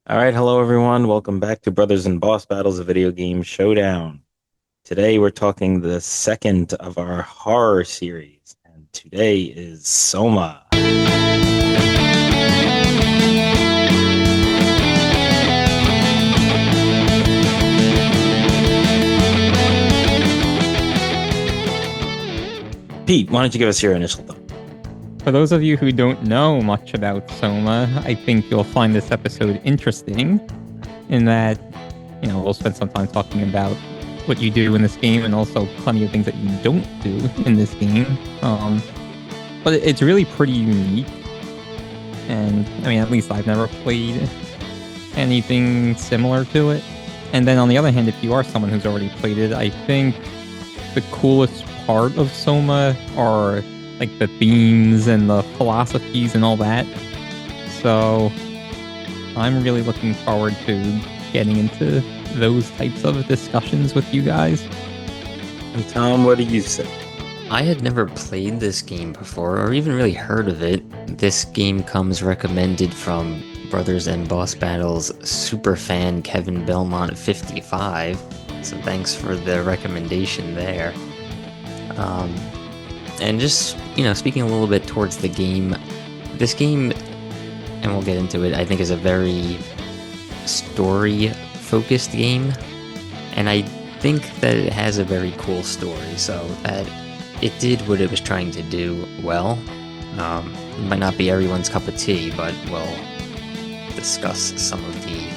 All right, hello everyone. Welcome back to Brothers and Boss Battles, a video game showdown. Today we're talking the second of our horror series, and today is Soma. Pete, why don't you give us your initial thought? For those of you who don't know much about Soma, I think you'll find this episode interesting in that, we'll spend some time talking about what you do in this game and also plenty of things that you don't do in this game. But it's really pretty unique. And I mean, at least I've never played anything similar to it. And then on the other hand, if you are someone who's already played it, I think the coolest part of Soma are like the themes and the philosophies and all that. So I'm really looking forward to getting into those types of discussions with you guys. And Tom, what do you say? I had never played this game before, or even really heard of it. This game comes recommended from Brothers and Boss Battles superfan Kevin Belmont 55, so thanks for the recommendation there. And just, speaking a little bit towards the game, this game, and we'll get into it, I think is a very story-focused game, and I think that it has a very cool story, so that it did what it was trying to do well. It might not be everyone's cup of tea, but we'll discuss some of the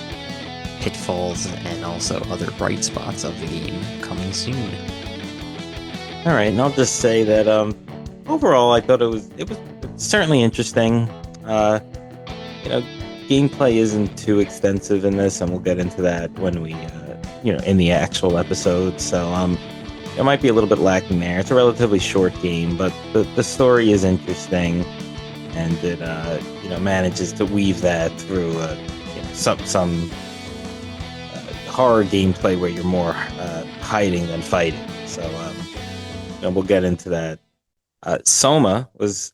pitfalls and also other bright spots of the game coming soon. All right, and I'll just say that overall, I thought it was certainly interesting. Gameplay isn't too extensive in this, and we'll get into that when we, in the actual episode. So, it might be a little bit lacking there. It's a relatively short game, but the story is interesting, and it, manages to weave that through some horror gameplay where you're more hiding than fighting. So, we'll get into that. Soma was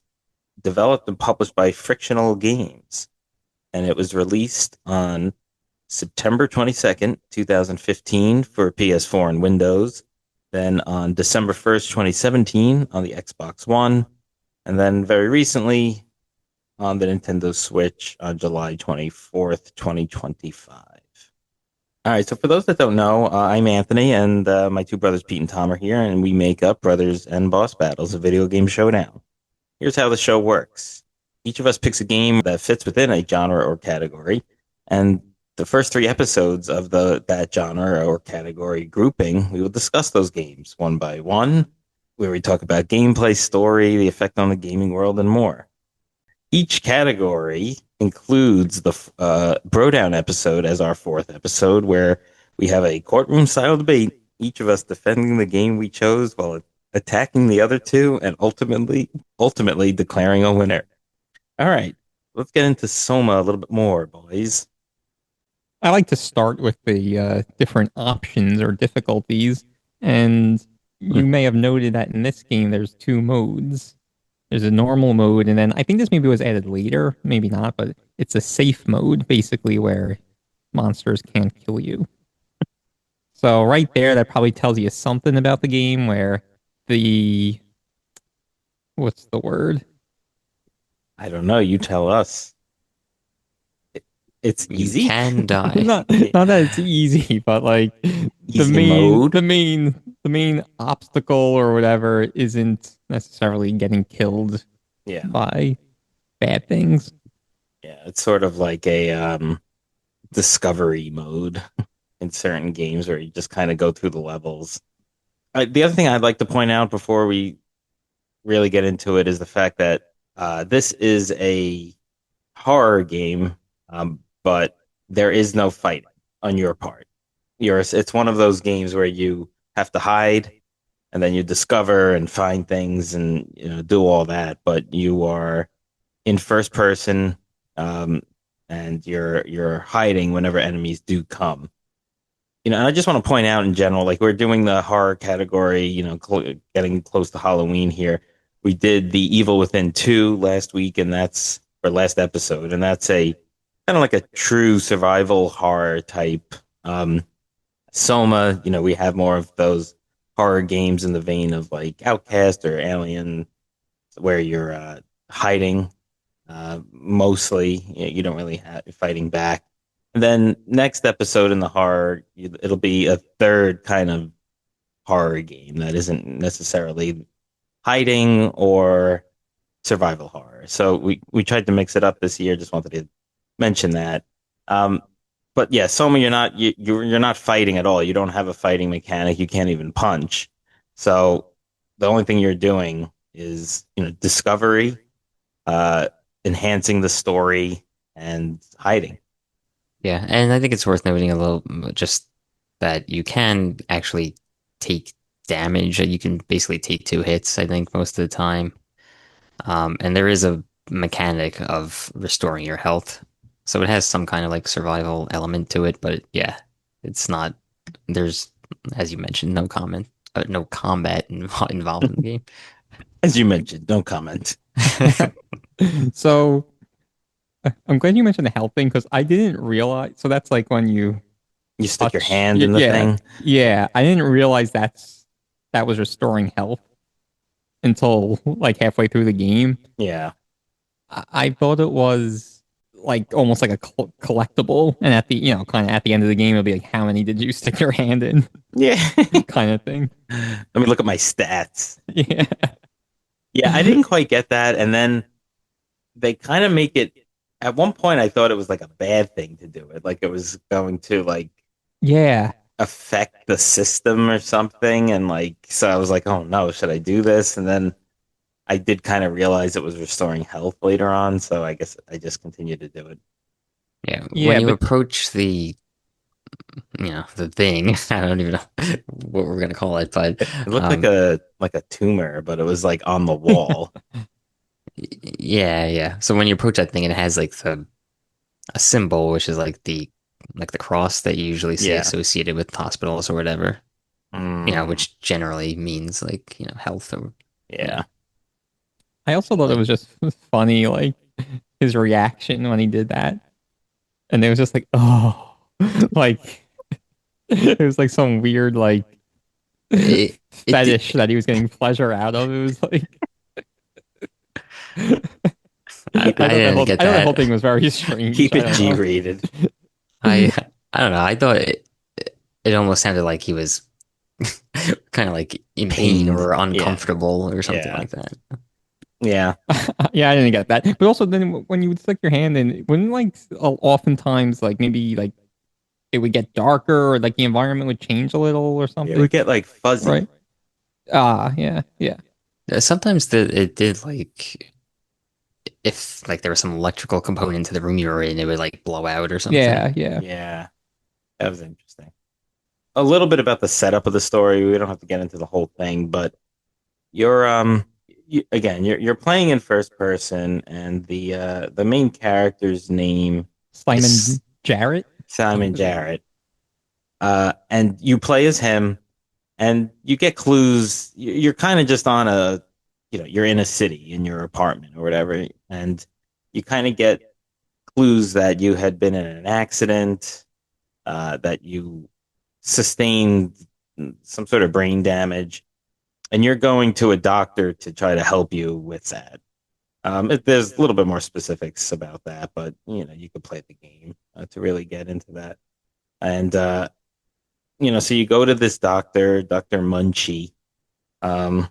developed and published by Frictional Games, and it was released on September 22nd, 2015 for PS4 and Windows, then on December 1st, 2017 on the Xbox One, and then very recently on the Nintendo Switch on July 24th, 2025. All right, so for those that don't know, I'm Anthony, and my two brothers, Pete and Tom, are here, and we make up Brothers and Boss Battles, a video game showdown. Here's how the show works. Each of us picks a game that fits within a genre or category, and the first three episodes of that genre or category grouping, we will discuss those games one by one, where we talk about gameplay, story, the effect on the gaming world, and more. Each category includes the Brodown episode as our fourth episode, where we have a courtroom-style debate, each of us defending the game we chose while attacking the other two, and ultimately declaring a winner. All right, let's get into Soma a little bit more, boys. I like to start with the different options or difficulties, and you may have noted that in this game there's two modes. There's a normal mode, and then I think this maybe was added later, maybe not, but it's a safe mode, basically, where monsters can't kill you. So right there, that probably tells you something about the game, where what's the word? I don't know. You tell us. It's easy. You can die. not that it's easy, but like the main obstacle or whatever isn't necessarily getting killed by bad things. Yeah, it's sort of like a discovery mode in certain games where you just kind of go through the levels. The other thing I'd like to point out before we really get into it is the fact that this is a horror game, but there is no fighting on your part. It's one of those games where you have to hide, and then you discover and find things and do all that. But you are in first person, and you're hiding whenever enemies do come. And I just want to point out in general, like we're doing the horror category, getting close to Halloween here. We did the Evil Within 2 last week, and last episode, and that's a kind of like a true survival horror type. Um, Soma, we have more of those horror games in the vein of like Outcast or Alien, where you're hiding mostly. You don't really have fighting back. And then next episode in the horror, it'll be a third kind of horror game that isn't necessarily hiding or survival horror. So we tried to mix it up this year. Just wanted to mention that. Um, but yeah, Soma, you're not fighting at all. You don't have a fighting mechanic. You can't even punch. So the only thing you're doing is discovery, uh, enhancing the story, and hiding. Yeah, and I think it's worth noting a little just that you can actually take damage. You can basically take two hits, I think, most of the time. And there is a mechanic of restoring your health. So it has some kind of like survival element to it, but yeah, it's not, there's, as you mentioned, no combat involved in the As you mentioned, don't comment. game. So I'm glad you mentioned the health thing because I didn't realize. So that's like when you You stick your touch. hand in the Yeah, thing. yeah. I didn't realize that was restoring health until like halfway through the game. Yeah. I thought it was like almost like a collectible, and at the kind of at the end of the game, it'll be like, how many did you stick your hand in, Yeah. kind of thing. Let me look at my stats. Yeah. Yeah, I didn't quite get that. And then they kind of make it at one point I thought it was like a bad thing to do it. Like it was going to like Yeah. affect the system or something. And like so I was like, oh no, should I do this? And then I did kind of realize it was restoring health later on, so I guess I just continued to do it. Yeah, when Yeah, you but approach the thing, I don't even know what we're gonna call it, but It looked um, like a tumor, but it was like on the wall. yeah, yeah. So when you approach that thing, it has like a symbol, which is like the cross that you usually see Yeah. associated with hospitals or whatever. Mm, Which generally means like health or yeah. yeah. I also thought it Like was just funny, like his reaction when he did that, and it was just like, oh, like it was like some weird like it, fetish that he was getting pleasure out of. It was like I, I I thought that didn't whole get I thought that whole that. thing was very strange. Keep I it don't G know. rated. I I don't know. I thought it almost sounded like he was kind of like in pain Pained. or Yeah. uncomfortable or something Yeah. like that. Yeah. Yeah, I didn't get that. But also, then when you would stick your hand in, wouldn't like oftentimes like maybe like it would get darker or like the environment would change a little or It would something, get like right? fuzzy. Yeah, yeah, Sometimes it did like if like there was some electrical component to the room you were in, it would like blow out or something. yeah, yeah. Yeah. That was interesting. A little bit about the setup of the story. We don't have to get into the whole thing, but you're again, you're playing in first person and the main character's name is Simon Jarrett. Simon Jarrett. And you play as him and you get clues. You're kind of just on you're in a city in your apartment or whatever, and you kind of get clues that you had been in an accident, that you sustained some sort of brain damage, and you're going to a doctor to try to help you with that. There's a little bit more specifics about that, but you could play the game to really get into that. And so you go to this doctor, Dr. Munchie, um,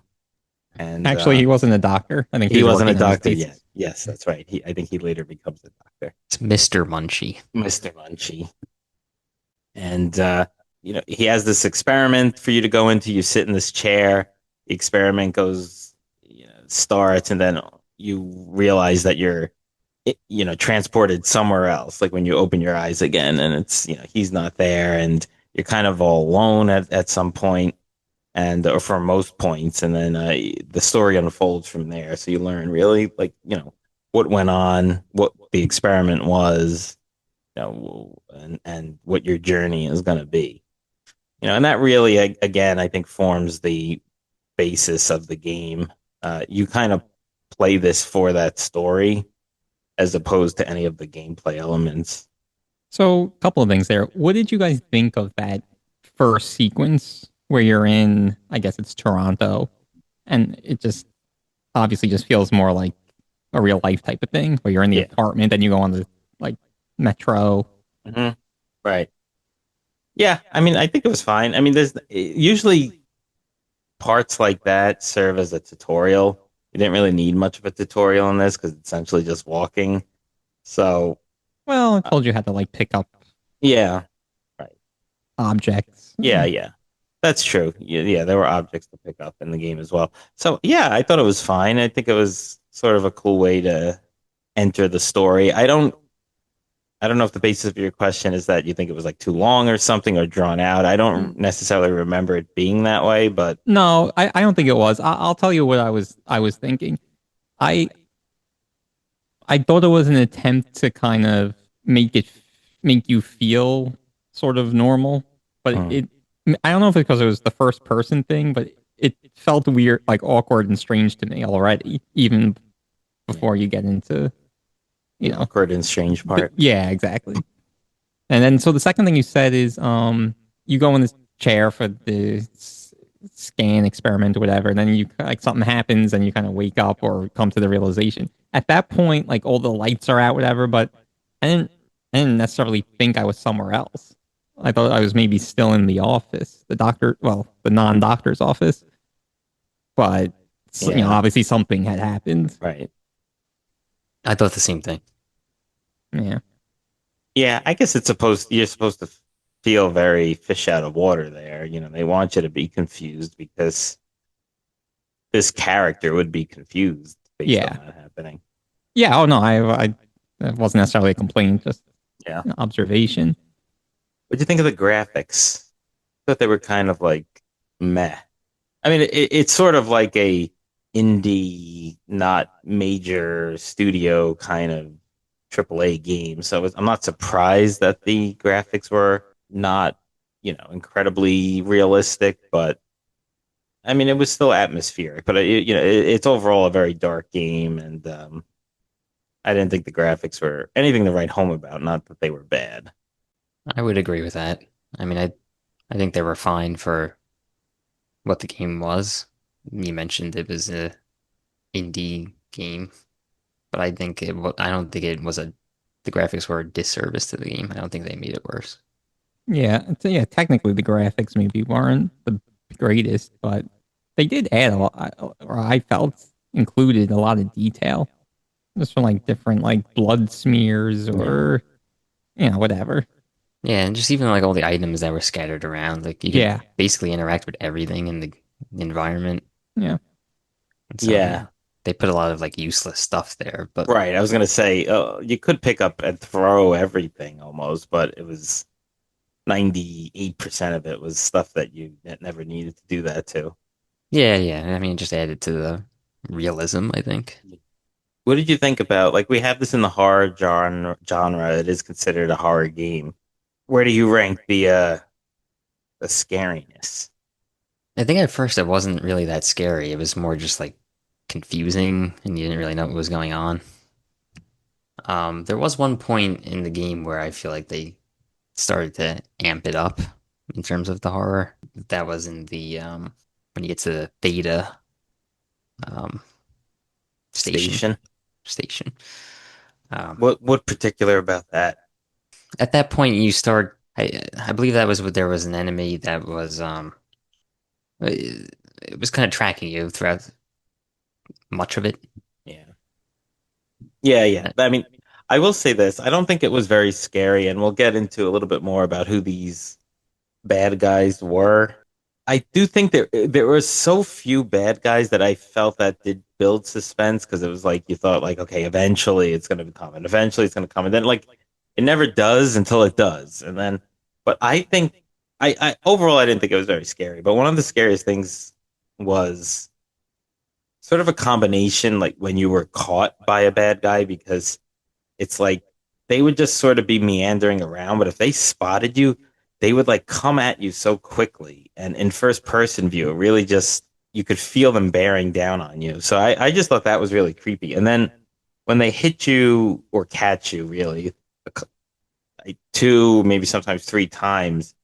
and Actually, he wasn't a doctor. I think he he was wasn't a working on his doctor yet. thesis. Yes, that's right. I think he later becomes a doctor, It's Mr. Munchie. Mr. Munchie. And he has this experiment for you to go into. You sit in this chair. The experiment goes, starts, and then you realize that you're, transported somewhere else. Like when you open your eyes again, and it's, he's not there, and you're kind of all alone at some point, and or for most points, and then the story unfolds from there. So you learn really, like, what went on, what the experiment was, and what your journey is going to be. And that really, again, I think forms the basis of the game. You kind of play this for that story, as opposed to any of the gameplay elements. So, a couple of things there. What did you guys think of that first sequence where you're in, I guess it's Toronto, and it just obviously just feels more like a real life type of thing where you're in the Yeah. apartment and you go on the like metro. Hmm. Right. Yeah. I mean, I think it was fine. I mean, there's usually parts like that serve as a tutorial. You didn't really need much of a tutorial in this because it's essentially just walking. So, Well, I uh, told you had to like pick up yeah. Right. objects. Yeah. Yeah. That's true. Yeah, yeah, there were objects to pick up in the game as well. So, yeah, I thought it was fine. I think it was sort of a cool way to enter the story. I don't know if the basis of your question is that you think it was like too long or something or drawn out. I don't necessarily remember it being that way, but No, I don't think it was. I'll tell you what I was thinking. I I thought it was an attempt to kind of make you feel sort of normal, but mm, it I don't know if it's because it was the first person thing, but it felt weird, like awkward and strange to me already, even yeah, before you get into, you the know, awkward and strange part. yeah, exactly. And then so the second thing you said is you go in this chair for the scan experiment or whatever, and then you like something happens and you kind of wake up or come to the realization. At that point, like all the lights are out, whatever, but I didn't I didn't necessarily think I was somewhere else. I thought I was maybe still in the office, the non-doctor's office, but Yeah, obviously something had happened. right. I thought the same thing. Yeah. Yeah, I guess you're supposed to feel very fish out of water there. They want you to be confused because this character would be confused based on Yeah. that happening. Yeah. Oh no, I that wasn't necessarily a complaint, just Yeah. an observation. What'd you think of the graphics? I thought they were kind of like meh. I mean, it's sort of like a indie, not major studio kind of AAA game. So I'm not surprised that the graphics were not, incredibly realistic, but I mean, it was still atmospheric. But it's overall a very dark game, and I didn't think the graphics were anything to write home about. Not that they were bad. I would agree with that. I mean, I think they were fine for what the game was. You mentioned it was a indie game, but I don't think it was a the graphics were a disservice to the game. I don't think they made it worse. Yeah, yeah. Technically, the graphics maybe weren't the greatest, but they did add a lot, or I felt included a lot of detail, just from like different like blood smears Yeah, or whatever. Yeah, and just even like all the items that were scattered around, like you could Yeah, basically interact with everything in the environment. yeah, And so yeah, they put a lot of like useless stuff there, but right. I was gonna say you could pick up and throw everything almost, but it was 98% of it was stuff that you never needed to do that to. yeah, yeah. I mean, it just added to the realism, I think. What did you think about like we have this in the horror genre? It is considered a horror game. Where do you rank the scariness? I think at first it wasn't really that scary. It was more just like confusing and you didn't really know what was going on. There was one point in the game where I feel like they started to amp it up in terms of the horror. That was in the when you get to the Theta um station Station? station. Um, What particular about that? at that point you start I believe that was what there was an enemy that was it was kind of tracking you throughout much of it. Yeah. Yeah, yeah. I mean, I will say this. I don't think it was very scary, and we'll get into a little bit more about who these bad guys were. I do think there were so few bad guys that I felt that did build suspense because it was like you thought like, okay, eventually it's gonna come, and eventually it's gonna come, and then like it never does until it does. And then but I think I overall I didn't think it was very scary. But one of the scariest things was sort of a combination like when you were caught by a bad guy because it's like they would just sort of be meandering around, but if they spotted you, they would like come at you so quickly. And in first person view, it really just you could feel them bearing down on you. So I just thought that was really creepy. And then when they hit you or catch you, really, like two, maybe sometimes three times,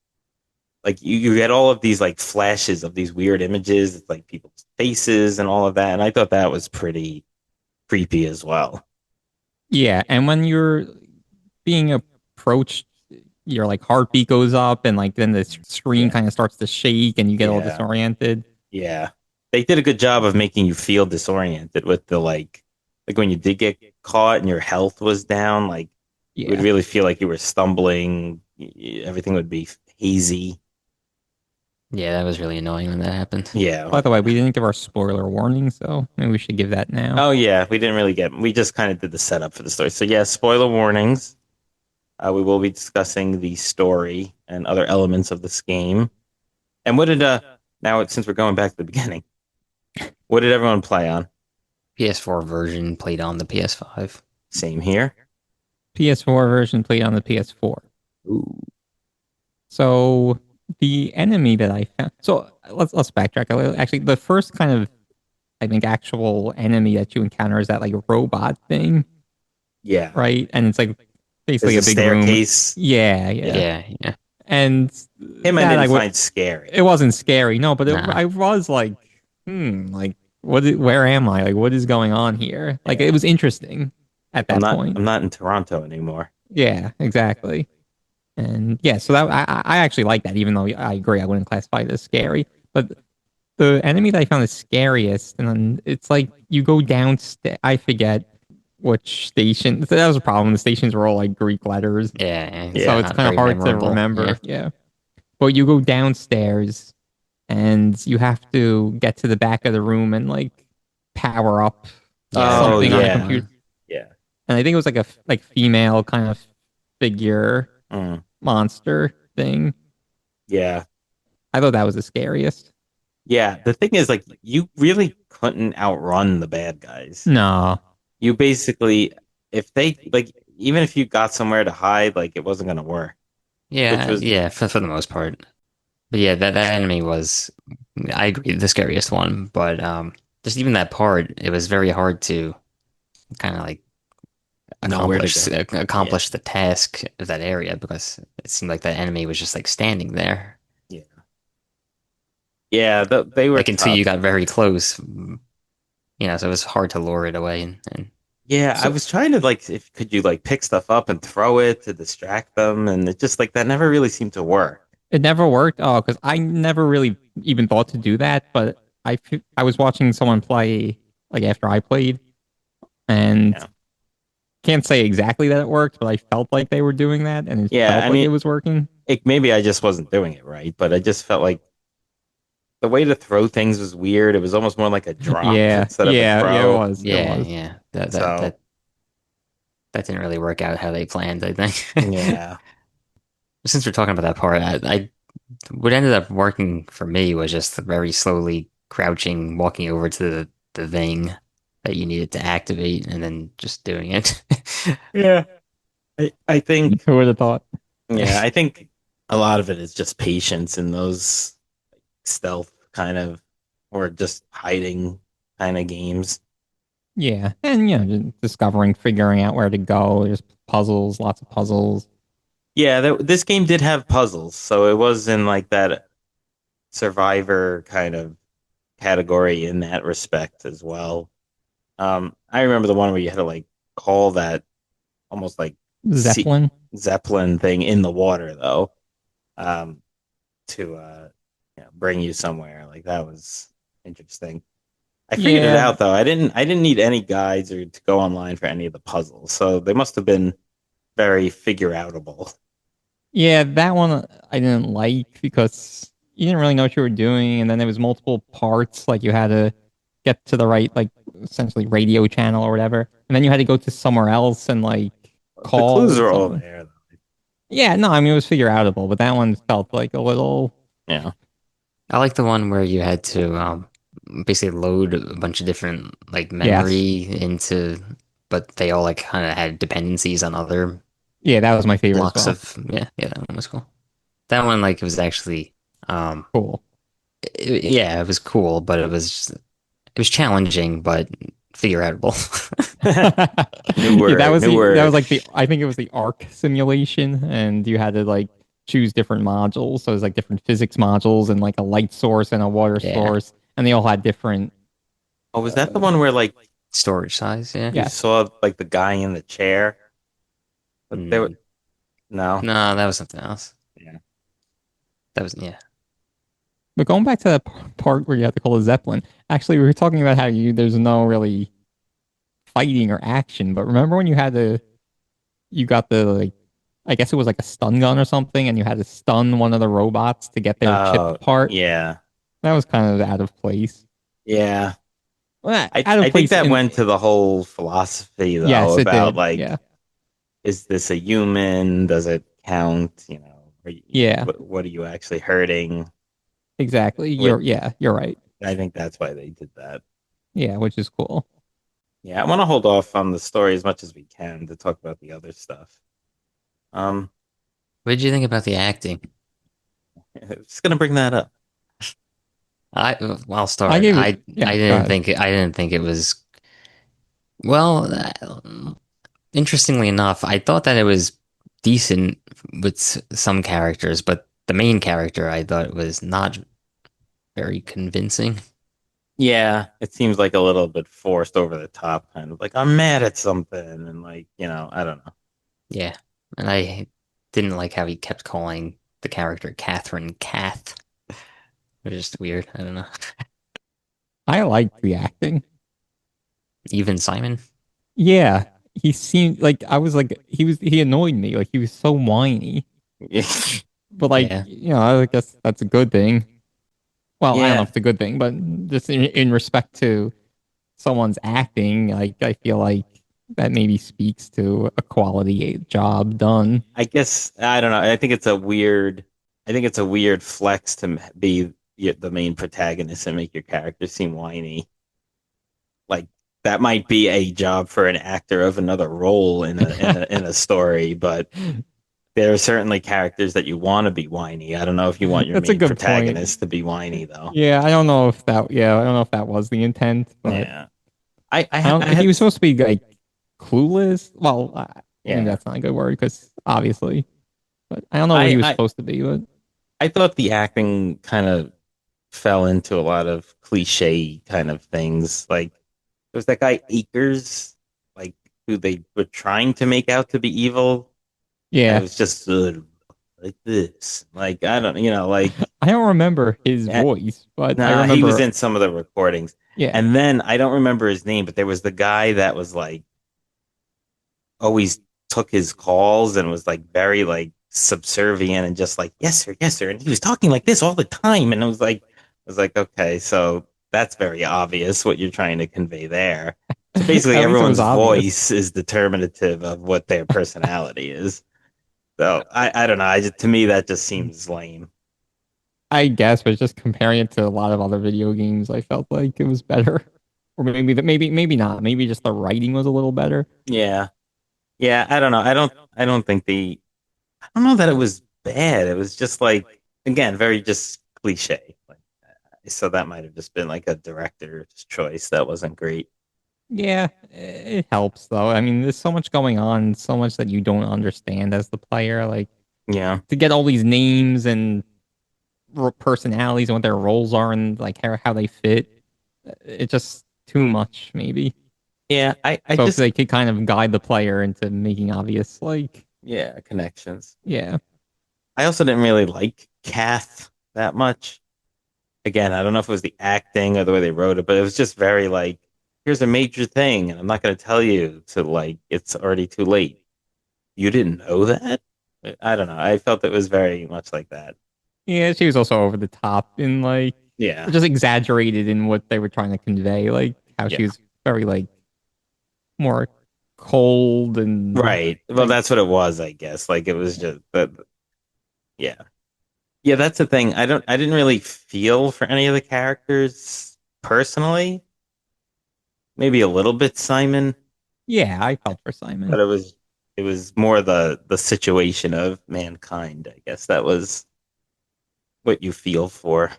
like you get all of these like flashes of these weird images, like people's faces and all of that. And I thought that was pretty creepy as well. Yeah, and when you're being approached, your like heartbeat goes up, and like then the screen Yeah. kind of starts to shake, and you get all Yeah. disoriented. Yeah. They did a good job of making you feel disoriented with the like when you did get caught and your health was down, like you would Yeah. really feel like you were stumbling. Everything would be hazy. Yeah, that was really annoying when that happened. Yeah. By the way, we didn't give our spoiler warning, so maybe we should give that now. Oh yeah, we didn't really we just kind of did the setup for the story. So yeah, spoiler warnings. We will be discussing the story and other elements of this game. And what did now since we're going back to the beginning, what did everyone play on? PS4 version played on the PS5. Same here. PS4 version played on the PS4. Ooh. So the enemy that I found. So let's backtrack a little. Actually, the first kind of I think actual enemy that you encounter is that like robot thing, Yeah. right? And it's like basically There's a a big room. staircase. Yeah, yeah. Yeah. And Him I that didn't I would. find scary. It wasn't scary, no, but Nah. I was like, like where am I? Like, what is going on here? Like, Yeah. it was interesting at that point. I'm not in Toronto anymore. Yeah, exactly. And yeah, so that I actually like that, even though I agree I wouldn't classify it as scary. But the enemy that I found the scariest, and then it's like you go downstairs. I forget which station. That was a problem. The stations were all like Greek letters, Yeah. Yeah. so it's Not kind of very hard to memorable. remember. Yeah. But you go downstairs, and you have to get to the back of the room and like power up Yeah, Oh, something on a yeah. computer. Yeah. And I think it was like a like female kind of figure Mm. monster thing. Yeah. I thought that was the scariest. Yeah. The thing is, like, you really couldn't outrun the bad guys. No. You basically, if they like, even if you got somewhere to hide, like, it wasn't gonna work. Which was Yeah, for the most part. But yeah, that enemy was, I agree, the scariest one. But just even that part, it was very hard to kind of like nowhere to accomplish the task of that area because it seemed like that enemy was just like standing there. Yeah. Yeah. They were Like until tough. you got very close, so it was hard to lure it away and Yeah, I So was trying to like, if could you like pick stuff up and throw it to distract them, and it just like that never really seemed to work. it never worked. Oh, because I never really even thought to do that. But I was watching someone play like after I played, and Yeah. can't say exactly that it worked, but I felt like they were doing that, and it Yeah, felt I like mean, it was working. maybe I just wasn't doing it right, but I just felt like the way to throw things was weird. It was almost more like a drop Yeah, instead of a yeah, it throw. was. It was. yeah, that So that didn't really work out how they planned, I think. yeah, Since we're talking about that part, I what ended up working for me was just very slowly crouching, walking over to the thing that you needed to activate, and then just doing it. yeah. I think Who would have thought? yeah, I think a lot of it is just patience in those stealth kind of or just hiding kind of games. Yeah, and just discovering, figuring out where to go. There's puzzles, lots of puzzles. Yeah, this game did have puzzles, so it was in like that survivor kind of category in that respect as well. I remember the one where you had to like call that almost like Zeppelin. Zeppelin thing in the water though, to bring you somewhere. Like that was interesting. I figured it Yeah, out though. I didn't need any guides or to go online for any of the puzzles, so they must have been very figure outable. yeah, that one I didn't like because you didn't really know what you were doing, and then there was multiple parts. Like you had to get to the right, like essentially radio channel or whatever, and then you had to go to somewhere else and like The call clues are all something. there though. Yeah, no, I mean it was figure outable, but that one felt like a little. Yeah. I like the one where you had to basically load a bunch of different like Yes. memory into, but they all like kind of had dependencies on other Yeah, that was my favorite blocks as well. of yeah, that one was cool. That one like it was actually Cool. yeah, it was cool, but it was challenging, but figure-outable. New Yeah, that word, was new that was word. like the I think it was the arc simulation, and you had to like choose different modules. So it was like different physics modules and like a light source and a water Yeah, source, and they all had different. Oh, was that the Uh, one where like storage size. Yeah. you yes, saw like the guy in the chair? But there, Mm, no. no, that was something else. Yeah. That was yeah. but going back to that part where you have to call a Zeppelin. Actually, we were talking about how there's no really fighting or action. But remember when you got the like I guess it was like a stun gun or something, and you had to stun one of the robots to get their chip Oh, part. yeah. That was kind of out of place. Yeah. Well, I out of I think place that in went to the whole philosophy though yes, it about did. like, Yeah, is this a human? Does it count? yeah, What are you actually hurting? exactly. What You're right. I think that's why they did that. Yeah, which is cool. Yeah, I want to hold off on the story as much as we can to talk about the other stuff. Um, What did you think about the acting? just gonna bring that up. I'll I start. gave it. I Yeah, go didn't ahead. think it was well. Interestingly enough, I thought that it was decent with some characters, but the main character I thought was not very convincing. Yeah, it seems like a little bit forced over the top, kind of like I'm mad at something, and like I don't know. Yeah, and I didn't like how he kept calling the character Catherine Kath. It was just weird. I don't know. I liked the acting. Even Simon. Yeah, he seemed like I was like he annoyed me. Like he was so whiny. But like Yeah, I guess that's a good thing. Well, I don't know Yeah, if it's a good thing, but just in respect to someone's acting, like I feel like that maybe speaks to a quality job done. I guess I don't know. I think it's a weird flex to be the main protagonist and make your character seem whiny. Like that might be a job for an actor of another role in a story, but there are certainly characters that you want to be whiny. I don't know if you want your That's a main good point. protagonist to be whiny though. Yeah, I don't know if that. Yeah, I don't know if that was the intent, but Yeah, I don't. I He had was supposed to be like clueless. Well, maybe yeah. that's not a good word because obviously, but I don't know what he was I supposed to be. But I thought the acting kind of fell into a lot of cliche kind of things. Like there was that guy Akers, like who they were trying to make out to be evil, and it yeah, was just like this. Like I don't, like I don't remember his eh, voice, but I nah, he was remember. in some of the recordings. Yeah, And then I don't remember his name, but there was the guy that was like always took his calls and was like very like subservient and just like yes sir, and he was talking like this all the time, and I was like, okay, so that's very obvious what you're trying to convey there. So basically, at least it was everyone's obvious. voice is determinative of what their personality is. So I don't know. To me that just seems lame. I guess, but just comparing it to a lot of other video games, I felt like it was better. Or maybe not. Maybe just the writing was a little better. Yeah, yeah. I don't know. I don't think I don't know that it was bad. It was just like again very just cliche. Like so that might have just been like a director's choice that wasn't great. Yeah, it helps though. I mean, there's so much going on, so much that you don't understand as the player. Like Yeah, to get all these names and personalities and what their roles are and like how they fit, it's just too much maybe. yeah. I So if just they could kind of guide the player into making obvious, like yeah connections. yeah, I also didn't really like Kath that much. Again, I don't know if it was the acting or the way they wrote it, but it was just very like, here's a major thing, and I'm not going to tell you to like it's already too late. You didn't know that? I don't know. I felt it was very much like that. yeah, she was also over the top in like Yeah, just exaggerated in what they were trying to convey, like how she yeah. was very like more cold and Right. Well, like that's what it was, I guess. Like it was just but yeah. Yeah, that's the thing. I didn't really feel for any of the characters personally. Maybe a little bit Simon, yeah, I felt for Simon. but it was more the situation of mankind, I guess. That was what you feel for.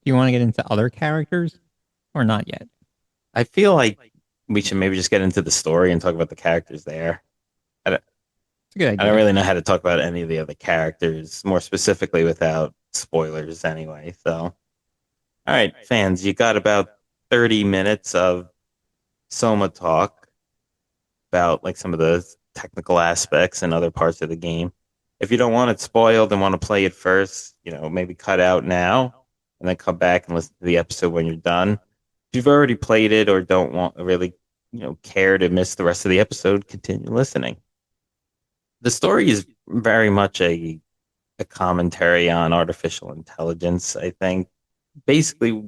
Do you want to get into other characters or not yet? I feel like we should maybe just get into the story and talk about the characters there. I don't, It's a good I don't idea. really know how to talk about any of the other characters more specifically without spoilers anyway. So, all right, fans, you got about 30 minutes of Soma talk about like some of the technical aspects and other parts of the game. If you don't want it spoiled and want to play it first, maybe cut out now and then come back and listen to the episode when you're done. If you've already played it or don't want really, care to miss the rest of the episode, continue listening. The story is very much a commentary on artificial intelligence, I think. Basically,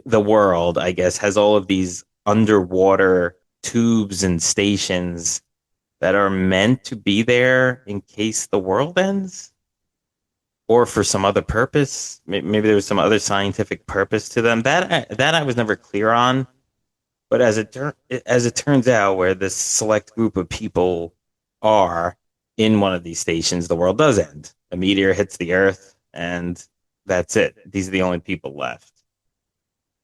the world, I guess, has all of these underwater tubes and stations that are meant to be there in case the world ends or for some other purpose. Maybe there was some other scientific purpose to them. That I was never clear on. But as it turns out, where this select group of people are in one of these stations, the world does end. A meteor hits the Earth, and that's it. These are the only people left.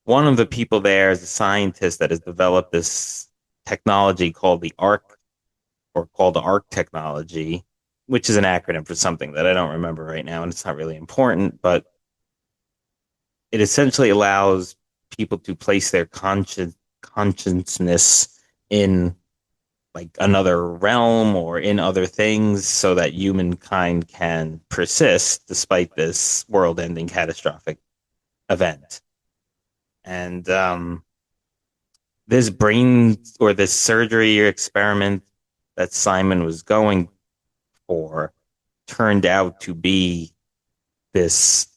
One of the people there is a scientist that has developed this technology called the ARC, or called the ARC technology, which is an acronym for something that I don't remember right now, and it's not really important, but it essentially allows people to place their consciousness in like another realm or in other things so that humankind can persist despite this world-ending catastrophic event. And this brain or this surgery or experiment that Simon was going for turned out to be this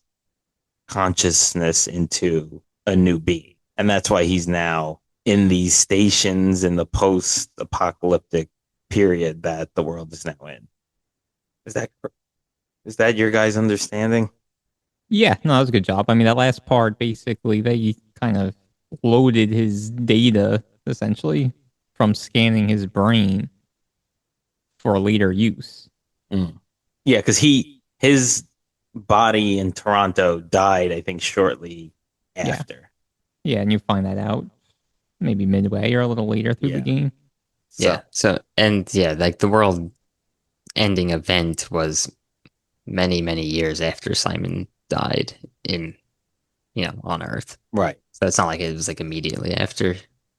consciousness into a new being. And that's why he's now in these stations in the post-apocalyptic period that the world is now in. Is that your guys' understanding? Yeah, no, that was a good job. I mean, that last part, basically, they kind of loaded his data, essentially, from scanning his brain for later use. Mm. Yeah, because his body in Toronto died, I think, shortly after. Yeah, and you find that out maybe midway or a little later through the game. Yeah. So, and yeah, like the world ending event was many, many years after Simon died on Earth. Right. So it's not like it was like immediately after.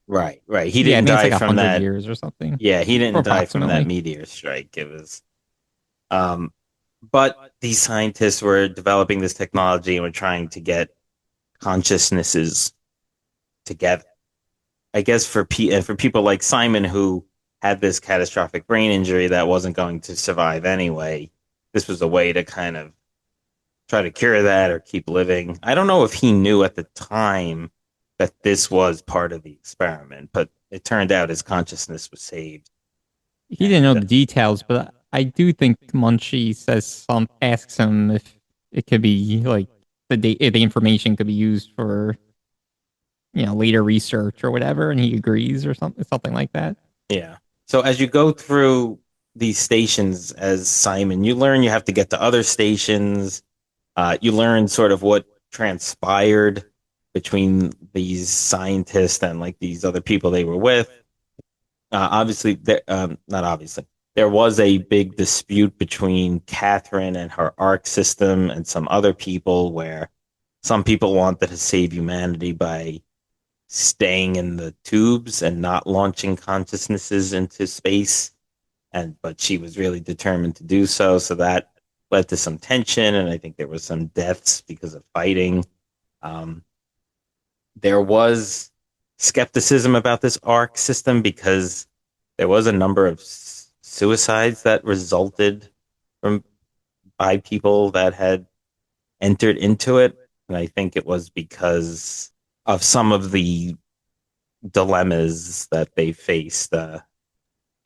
Right. He didn't I think die it's like from 100 that. years or something. Yeah, he didn't die from that Approximately. meteor strike. It was, but these scientists were developing this technology and were trying to get consciousnesses together. I guess for people like Simon who had this catastrophic brain injury that wasn't going to survive anyway, this was a way to kind of try to cure that or keep living. I don't know if he knew at the time that this was part of the experiment, but it turned out his consciousness was saved. He didn't know the details, but I do think Munchie asks him if it could be like the information could be used for later research or whatever, and he agrees or something like that. Yeah. So as you go through these stations as Simon, you learn you have to get to other stations. You learn sort of what transpired between these scientists and like these other people they were with. Not obviously. There was a big dispute between Catherine and her ARC system and some other people where some people wanted to save humanity by staying in the tubes and not launching consciousnesses into space. But she was really determined to do so. So that led to some tension, and I think there was some deaths because of fighting. There was skepticism about this ARC system because there was a number of suicides that resulted by people that had entered into it, and I think it was because of some of the dilemmas that they faced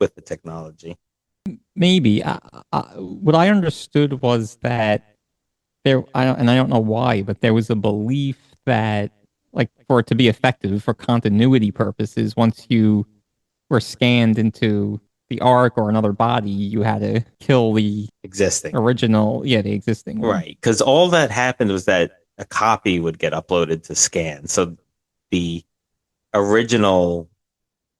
with the technology. Maybe. What I understood was that and I don't know why, but there was a belief that, like, for it to be effective for continuity purposes, once you were scanned into the arc or another body, you had to kill the existing the existing one. Right, because all that happened was that a copy would get uploaded to scan. So the original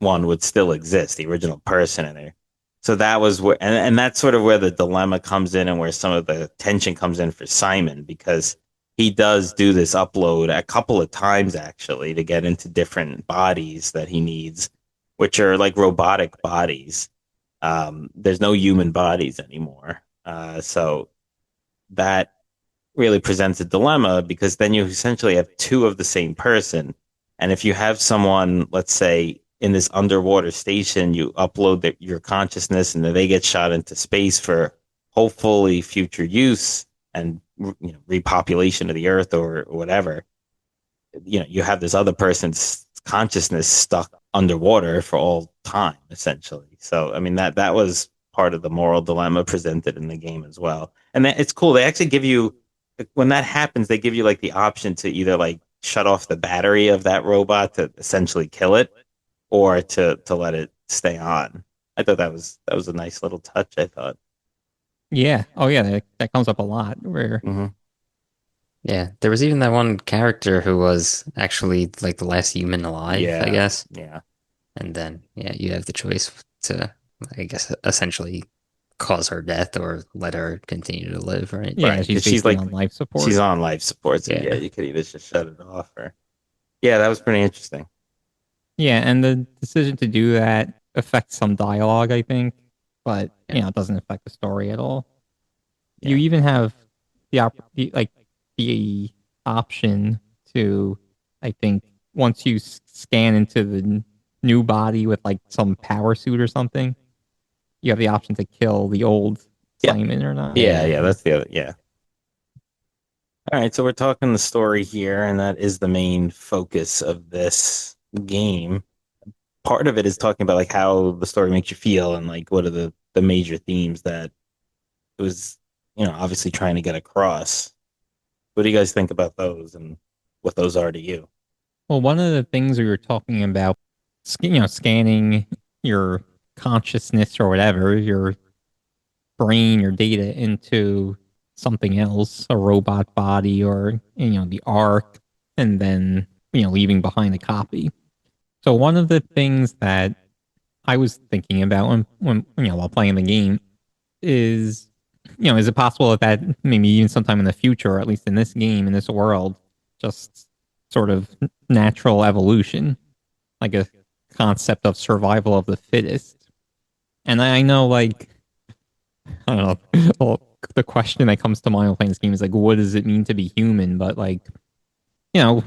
one would still exist, the original person in there. So that was where, and that's sort of where the dilemma comes in and where some of the tension comes in for Simon, because he does do this upload a couple of times actually to get into different bodies that he needs, which are like robotic bodies. There's no human bodies anymore. So that really presents a dilemma, because then you essentially have two of the same person. And if you have someone, let's say, in this underwater station, you upload your consciousness and then they get shot into space for hopefully future use and repopulation of the earth or whatever. You have this other person's consciousness stuck underwater for all time, essentially. So I mean that was part of the moral dilemma presented in the game as well. And it's cool. They actually give you, when that happens, they give you like the option to either like shut off the battery of that robot to essentially kill it, or to let it stay on. I thought that was a nice little touch, I thought. Yeah. Oh, yeah. That comes up a lot. Where Hmm. Yeah, there was even that one character who was actually like the last human alive, I Yeah, guess. yeah, And then, yeah, you have the choice to, I guess, essentially cause her death or let her continue to live, right? yeah, right. she's Because she's basically like on life she's support. on life support, so yeah, Yeah. you could either just shut it off or yeah, that was pretty interesting. Yeah, and the decision to do that affects some dialogue, I think, but Yeah. it doesn't affect the story at all. You Yeah, even have like the option to, I think, once you scan into the new body with like some power suit or something, you have the option to kill the old yeah, Simon or not. yeah, Yeah. yeah. That's the other. Yeah. All right, so we're talking the story here, and that is the main focus of this game. Part of it is talking about like how the story makes you feel and like what are the major themes that it was, obviously trying to get across. What do you guys think about those and what those are to you? Well, one of the things we were talking about, scanning your consciousness or whatever, your brain, your data into something else, a robot body or, the arc, and then, leaving behind a copy. So one of the things that I was thinking about while playing the game is, is it possible that maybe even sometime in the future, or at least in this game, in this world, just sort of natural evolution, like a concept of survival of the fittest. And I know, like, I don't know, well, the question that comes to mind when playing this game is like, what does it mean to be human? But like, you know,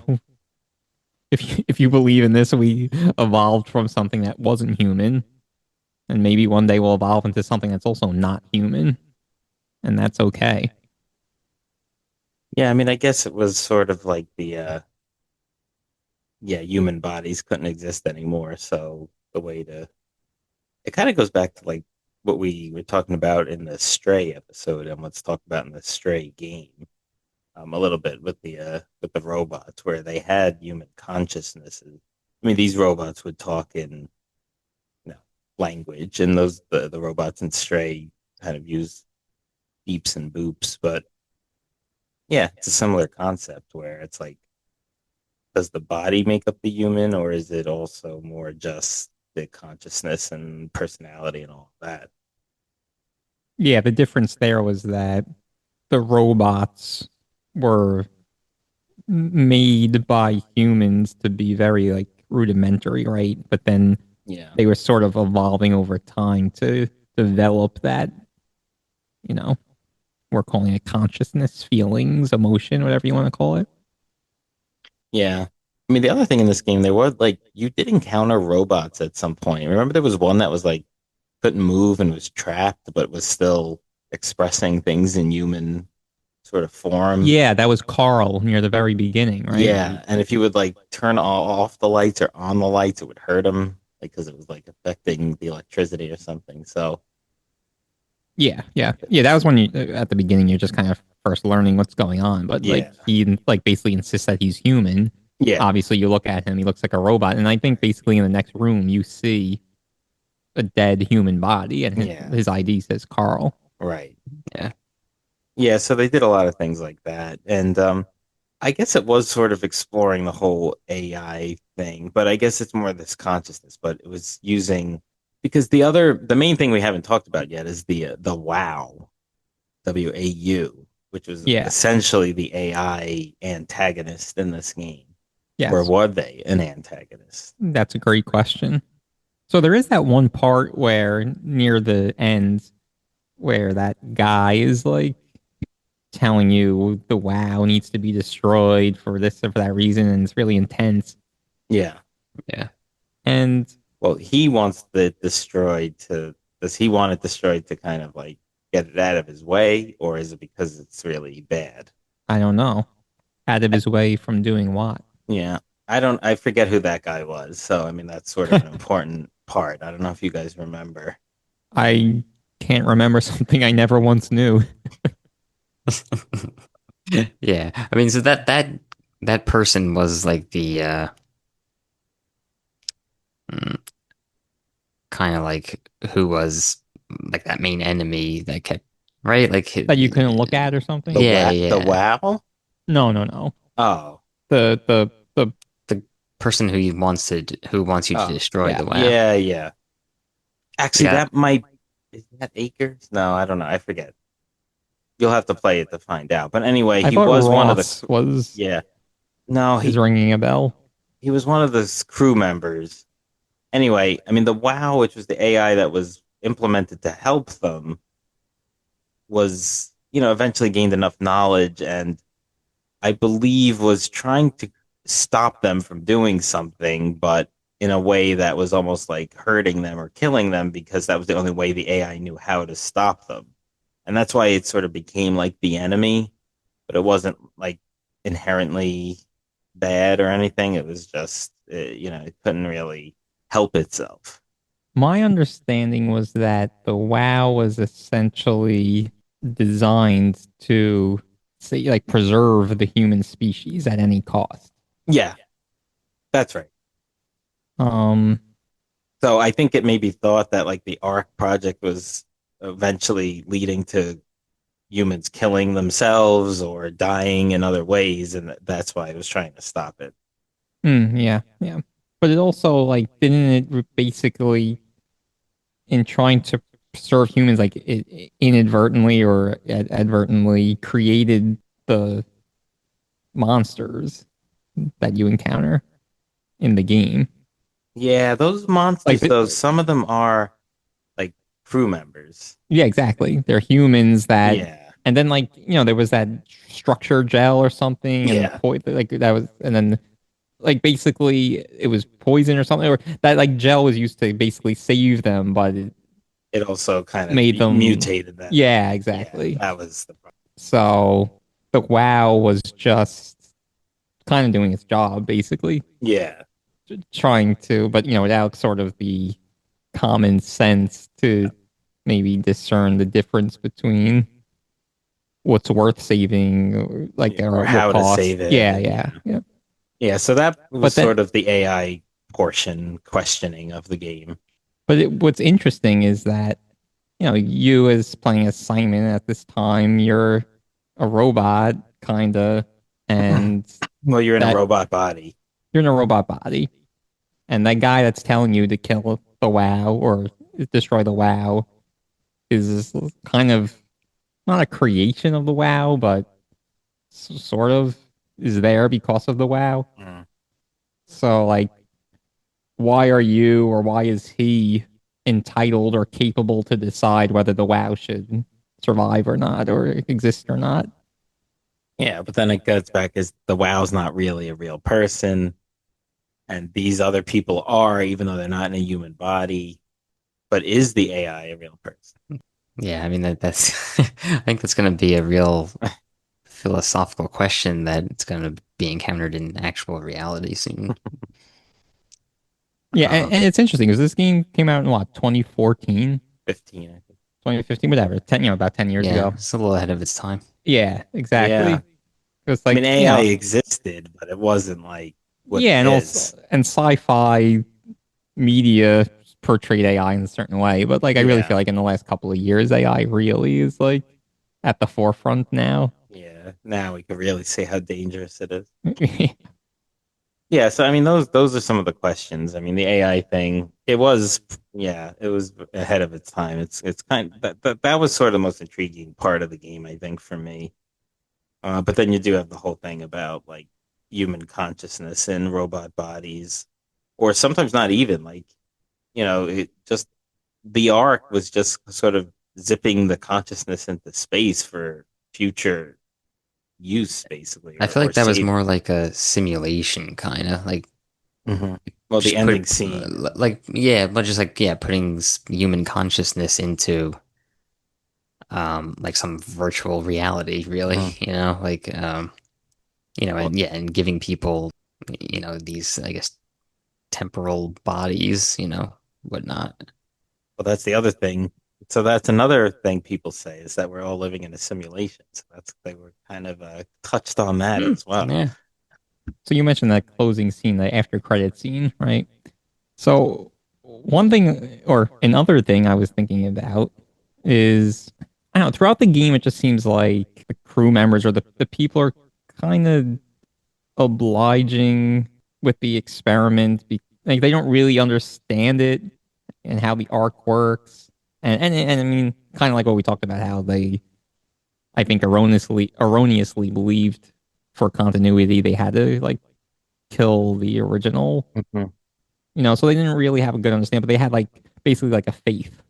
if you believe in this, we evolved from something that wasn't human, and maybe one day we'll evolve into something that's also not human, and that's okay. Yeah, I mean, I guess it was sort of like the yeah, human bodies couldn't exist anymore, so the way to it kind of goes back to like what we were talking about in the Stray episode and let's talk about in the Stray game. A little bit with the robots where they had human consciousnesses. I mean, these robots would talk in language, and the robots in Stray kind of use beeps and boops. But yeah, it's a similar concept where it's like, does the body make up the human, or is it also more just the consciousness and personality and all of that? Yeah, the difference there was that the robots were made by humans to be very like rudimentary, right? But then Yeah, they were sort of evolving over time to develop that, you know, we're calling it consciousness, feelings, emotion, whatever you want to call it. yeah. I mean, the other thing in this game, there was like you did encounter robots at some point. Remember, there was one that was like couldn't move and was trapped, but was still expressing things in human sort of form. Yeah, that was Carl near the very beginning, right? Yeah, and if you would like turn off the lights or on the lights, it would hurt him, like because it was like affecting the electricity or something. So Yeah. That was when you at the beginning you're just kind of first learning what's going on, but like yeah, he like basically insists that he's human. yeah, Obviously, you look at him; he looks like a robot, and I think basically in the next room you see a dead human body, and yeah, his ID says Carl. right, Yeah. yeah. So they did a lot of things like that, and I guess it was sort of exploring the whole AI thing, but I guess it's more this consciousness. But it was using because the main thing we haven't talked about yet is the WAU, which was Yeah. essentially the AI antagonist in this game. Or Yes. were they an antagonist? That's a great question. So there is that one part where near the end where that guy is like telling you the WoW needs to be destroyed for this or for that reason, and it's really intense. Yeah. Yeah. And Well, he wants it destroyed to. Does he want it destroyed to kind of like get it out of his way, or is it because it's really bad? I don't know, out of his way from doing what? Yeah, I don't. I forget who that guy was. So I mean, that's sort of an important part. I don't know if you guys remember. I can't remember something I never once knew. Yeah. I mean, so that person was like the kind of like who was like that main enemy that kept right like That you couldn't look at or something? yeah, The yeah. wow. No, no, no. Oh, The The person who wants you to oh, destroy yeah. the WoW. yeah, yeah. Actually, Yeah. that might is that Acres? No, I don't know. I forget. You'll have to play it to find out. But anyway, I he thought was one of the. Ross was Yeah, no, is ringing a bell. he was one of the crew members. Anyway, I mean, the WoW, which was the AI that was implemented to help them, was eventually gained enough knowledge and I believe was trying to stop them from doing something, but in a way that was almost like hurting them or killing them because that was the only way the AI knew how to stop them. And that's why it sort of became like the enemy, but it wasn't like inherently bad or anything. It was just, it couldn't really help itself. My understanding was that the WoW was essentially designed to say like preserve the human species at any cost. Yeah, that's right. Um, So I think it may be thought that like the Ark project was eventually leading to humans killing themselves or dying in other ways, and that's why it was trying to stop it. yeah, yeah. But it also like didn't it basically in trying to preserve humans like it inadvertently or advertently created the monsters that you encounter in the game. Yeah, those Like, monsters, though, some of them are like crew members. yeah, exactly. They're humans that, Yeah, and then like there was that structure gel or something, and the yeah. like that was, and then like basically it was poison or something, or that like gel was used to basically save them, but it It also kind of made them, mutated them. yeah, Yeah, exactly. that was the problem. So the WoW was just kind of doing its job, basically Yeah, trying to, but without sort of the common sense to maybe discern the difference between what's worth saving, or like, yeah. Or or what how to cost. save it, Yeah, and yeah, yeah, yeah. yeah. So that was But then, sort of the AI portion questioning of the game. what's interesting is that you as playing as Simon at this time, you're a robot, kinda, and Well, you're in a that robot body. you're in a robot body, and that guy that's telling you to kill the WoW or destroy the WoW is kind of not a creation of the WoW, but sort of is there because of the WoW. Mm. So, like, why are you or why is he entitled or capable to decide whether the WoW should survive or not, or exist or not? Yeah, but then it goes back as the WoW's not really a real person, and these other people are, even though they're not in a human body. But is the AI a real person? Yeah, I mean that's I think that's going to be a real philosophical question that it's going to be encountered in actual reality soon. Yeah, Um, and it's interesting because this game came out in what, 2014, 15, I think. 2015, whatever, 10, about 10 years yeah, ago. it's a little ahead of its time. Yeah, exactly. Yeah. It's I mean, like, AI existed, but it wasn't like what it yeah, and also, is. and sci-fi media portrayed AI in a certain way, but like I really Yeah. feel like in the last couple of years, AI really is like at the forefront now. Yeah. now we can really see how dangerous it is. Yeah, so I mean those are some of the questions. I mean the AI thing, it was ahead of its time. It's kind that was sort of the most intriguing part of the game, I think, for me. But then you do have the whole thing about like human consciousness in robot bodies, or sometimes not even like, it just the arc was just sort of zipping the consciousness into space for future use, basically, I feel or like that was more saving. like a simulation, kind of like Hmm. Well, the just put ending scene. like yeah, but just like yeah, putting human consciousness into like some virtual reality, really, Mhm. like Well, and yeah, and giving people these I guess temporal bodies, whatnot. well, that's the other thing. So that's another thing people say is that we're all living in a simulation. So they were kind of touched on that Hmm, as well. yeah. So you mentioned that closing scene, the after credit scene, right? So one thing or another thing I was thinking about is I don't know, throughout the game it just seems like the crew members or the people are kind of obliging with the experiment. Like they don't really understand it and how the arc works. And I mean kind of like what we talked about how they I think erroneously believed for continuity they had to like kill the original, Mhm. so they didn't really have a good understanding, but they had like basically like a faith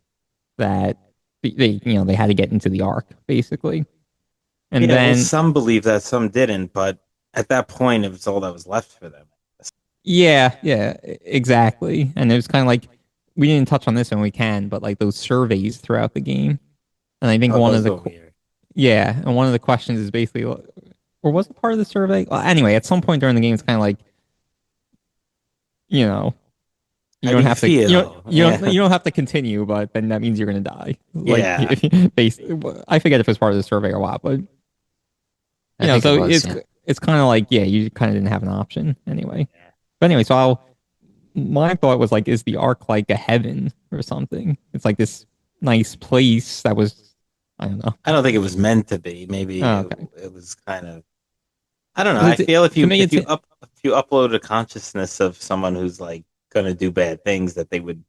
that they had to get into the arc basically. And Yeah, well, then some believe that, some didn't, but at that point, it was all that was left for them. yeah, exactly. And it was kind of like we didn't touch on this and we can, but like those surveys throughout the game. And I think Oh, one of those the were weird. yeah, and one of the questions is basically or was it part of the survey? Well, anyway, at some point during the game it's kind of like, you know, you How do don't you have to feel? Yeah, you don't have to continue, but then that means you're gonna die. Like yeah. if I forget if it's part of the survey or what, but I think it so was, yeah. it's kind of like yeah, you kind of didn't have an option anyway. But anyway, my thought was like, is the arc like a heaven or something? It's like this nice place that was I don't know. I don't think it was meant to be. Maybe Oh, it, okay, it was kind of. I don't know. 'cause I feel to me it's if you upload a consciousness of someone who's like gonna do bad things, that they would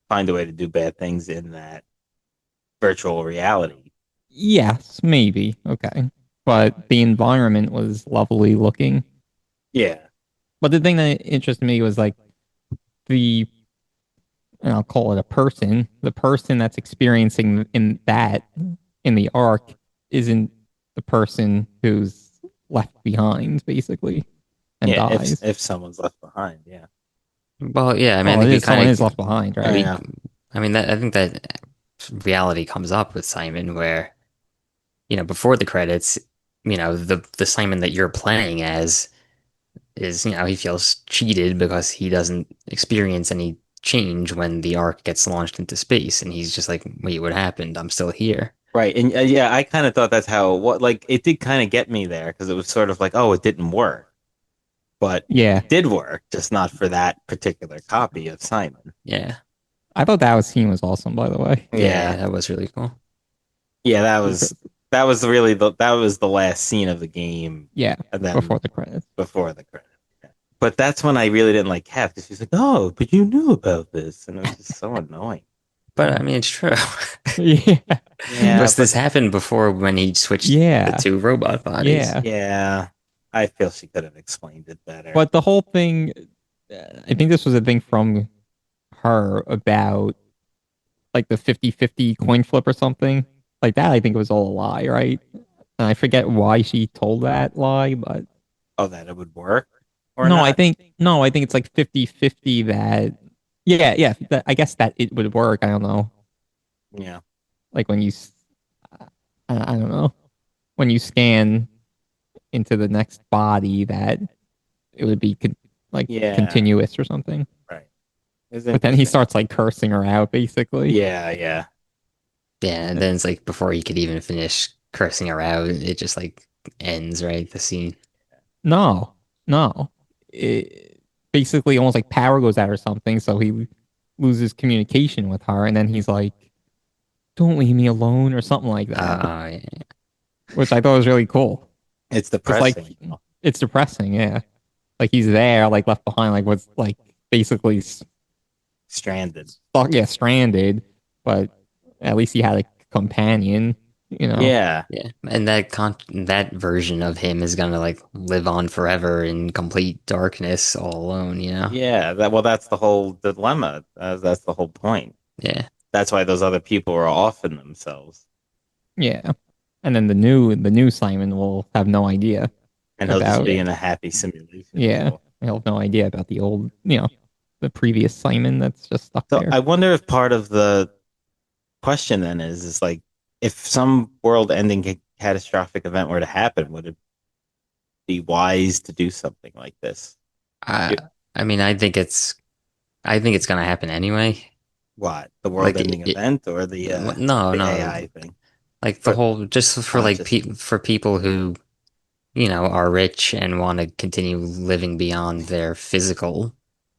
find a way to do bad things in that virtual reality. yes, maybe okay, but the environment was lovely looking. Yeah, But the thing that interested me was like the, and I'll call it a person, the person that's experiencing in the arc isn't the person who's left behind, basically, and yeah. dies. If someone's left behind, yeah. Well, yeah, I mean, I Well, think it we is someone kind is of left behind, right? we Yeah. I mean that I think that reality comes up with Simon where, before the credits, the Simon that you're playing as is, he feels cheated because he doesn't experience any change when the arc gets launched into space and he's just like, wait, what happened? I'm still here. Right. And yeah, I kind of thought that's how what like it did kind of get me there because it was sort of like, oh, it didn't work, but Yeah, it did work, just not for that particular copy of Simon. Yeah. I thought that scene was awesome, by the way. Yeah, Yeah. that was really cool. Yeah, Because that was really that was the last scene of the game, yeah, and then before the credits. before the credit. But that's when I really didn't like Kat because she's like, "Oh, but you knew about this," and it was just so annoying. But I mean, it's true. Yeah, Yeah, Because but this happened before when he switched the yeah, two robot bodies. yeah. yeah, I feel she could have explained it better. But the whole thing, I think this was a thing from her about like the 50-50 coin flip or something like that. I think it was all a lie, right? And I forget why she told that lie, but Oh, that it would work or not? no, I think it's like 50-50 that yeah, I guess that it would work. I don't know. Yeah, Like when I don't know, when you scan into the next body that it would be like yeah, continuous or something. right. It's But then he interesting. starts like cursing her out basically. Yeah, yeah. Yeah, and then it's like before he could even finish cursing her out, it just like ends, right? The scene. No, no. It, basically, almost like power goes out or something. So he loses communication with her, and then he's like, "Don't leave me alone" or something like that, Yeah. which I thought was really cool. It's It's like depressing. it's depressing, yeah. Like he's there, like left behind, like what's like basically Stranded. stuck, yeah, stranded. But at least he had a companion, you know. Yeah. Yeah, and that version of him is gonna like live on forever in complete darkness, all alone. You know? Yeah. That's the whole dilemma. That's the whole point. Yeah. That's why those other people are offing themselves. Yeah. And then the new Simon will have no idea And he'll just about, be in a happy simulation yeah, world. he'll have no idea about the old, the previous Simon that's just stuck So there. I wonder if part of the question then is like, if some world-ending catastrophic event were to happen, would it be wise to do something like this? I You- I mean, I think it's gonna happen anyway. What, the Like world-ending event or no, the no, AI thing? like the But whole just for like consciousness. for people who are rich and want to continue living beyond their physical